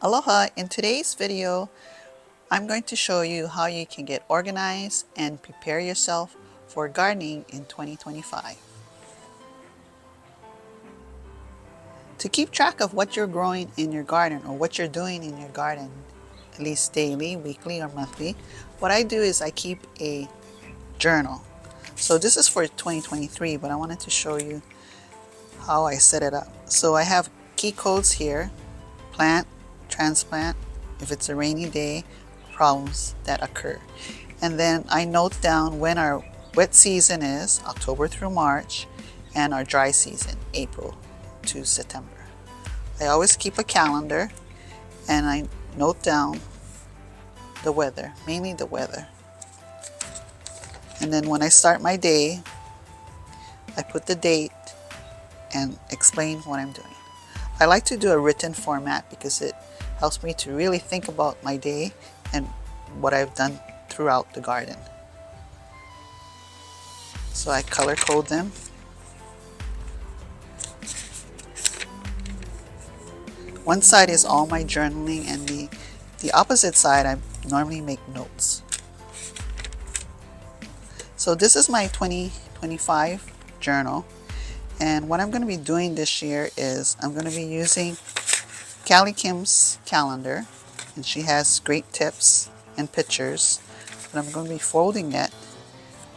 Aloha! In today's video, I'm going to show you how you can get organized and prepare yourself for gardening in 2025. To keep track of what you're growing in your garden or what you're doing in your garden, at least daily, weekly, or monthly, what I do is I keep a journal. So this is for 2023, but I wanted to show you how I set it up. So I have key codes here: plant, transplant, if it's a rainy day, problems that occur. And then I note down when our wet season is, October through March, and our dry season, April to September. I always keep a calendar and I note down the weather, mainly the weather. And then when I start my day, I put the date and explain what I'm doing. I like to do a written format because it helps me to really think about my day and what I've done throughout the garden. So I color code them. One side is all my journaling, and the opposite side I normally make notes. So this is my 2025 journal, and what I'm going to be doing this year is I'm going to be using Callie Kim's calendar, and she has great tips and pictures, but I'm going to be folding it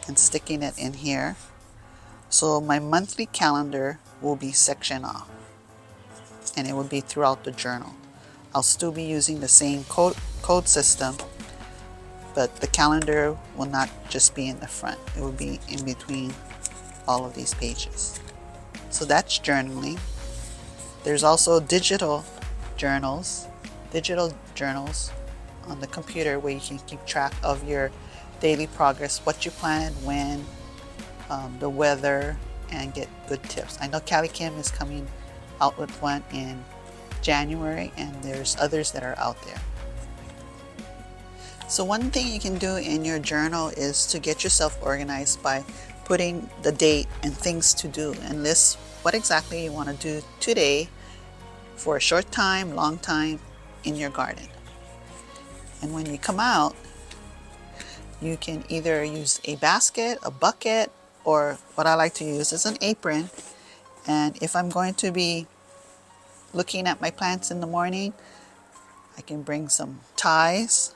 and sticking it in here. So my monthly calendar will be sectioned off, and it will be throughout the journal. I'll still be using the same code system, but the calendar will not just be in the front. It will be in between all of these pages. So that's journaling. There's also digital journals on the computer where you can keep track of your daily progress, what you planted, when, the weather, and get good tips. I know Callie Kim is coming out with one in January, and there's others that are out there. So one thing you can do in your journal is to get yourself organized by putting the date and things to do, and list what exactly you want to do today for a short time, long time in your garden. And when you come out, you can either use a basket, a bucket, or what I like to use is an apron. And if I'm going to be looking at my plants in the morning, I can bring some ties,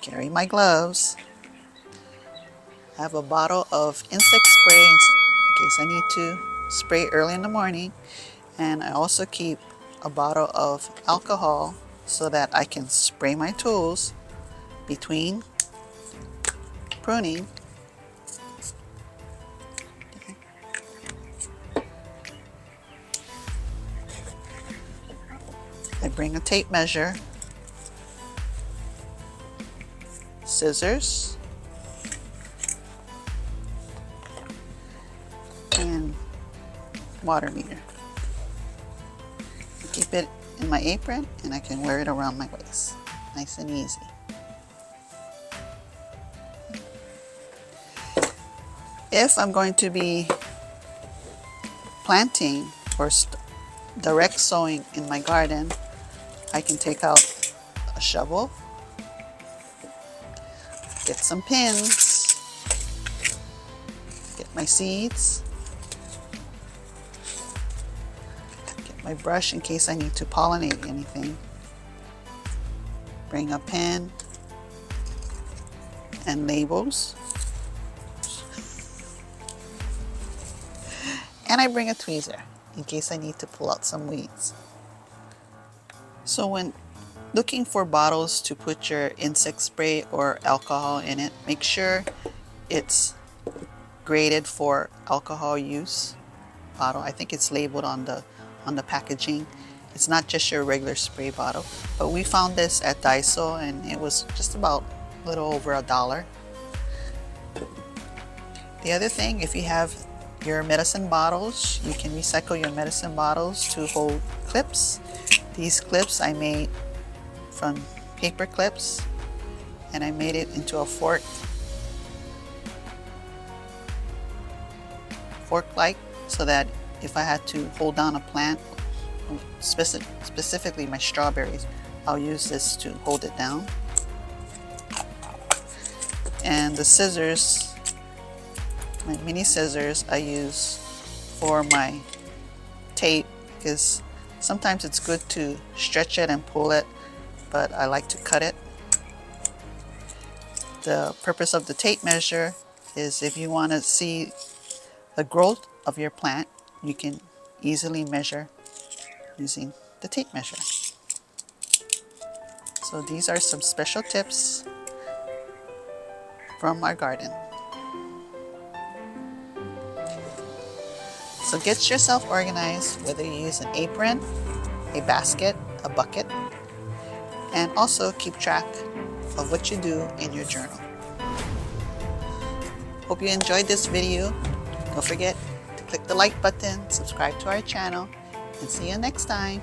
carry my gloves, have a bottle of insect spray in case I need to spray early in the morning, and I also keep a bottle of alcohol so that I can spray my tools between pruning. I bring a tape measure, scissors, and water meter. I keep it in my apron and I can wear it around my waist. Nice and easy. If I'm going to be planting or direct sowing in my garden, I can take out a shovel, get some pins, get my seeds, get my brush in case I need to pollinate anything, bring a pen and labels, and I bring a tweezer in case I need to pull out some weeds. So when looking for bottles to put your insect spray or alcohol in it, make sure it's graded for alcohol use bottle. I think it's labeled on the packaging. It's not just your regular spray bottle. But we found this at Daiso and it was just about a little over $1. The other thing, if you have your medicine bottles, you can recycle your medicine bottles to hold clips. These clips I made from paper clips, and I made it into a fork-like so that if I had to hold down a plant, specifically my strawberries, I'll use this to hold it down. And the scissors, my mini scissors, I use for my tape, because sometimes it's good to stretch it and pull it, but I like to cut it. The purpose of the tape measure is if you want to see the growth of your plant, you can easily measure using the tape measure. So these are some special tips from our garden. So get yourself organized, whether you use an apron, a basket, a bucket, and also keep track of what you do in your journal. Hope you enjoyed this video. Don't forget to click the like button, subscribe to our channel, and see you next time.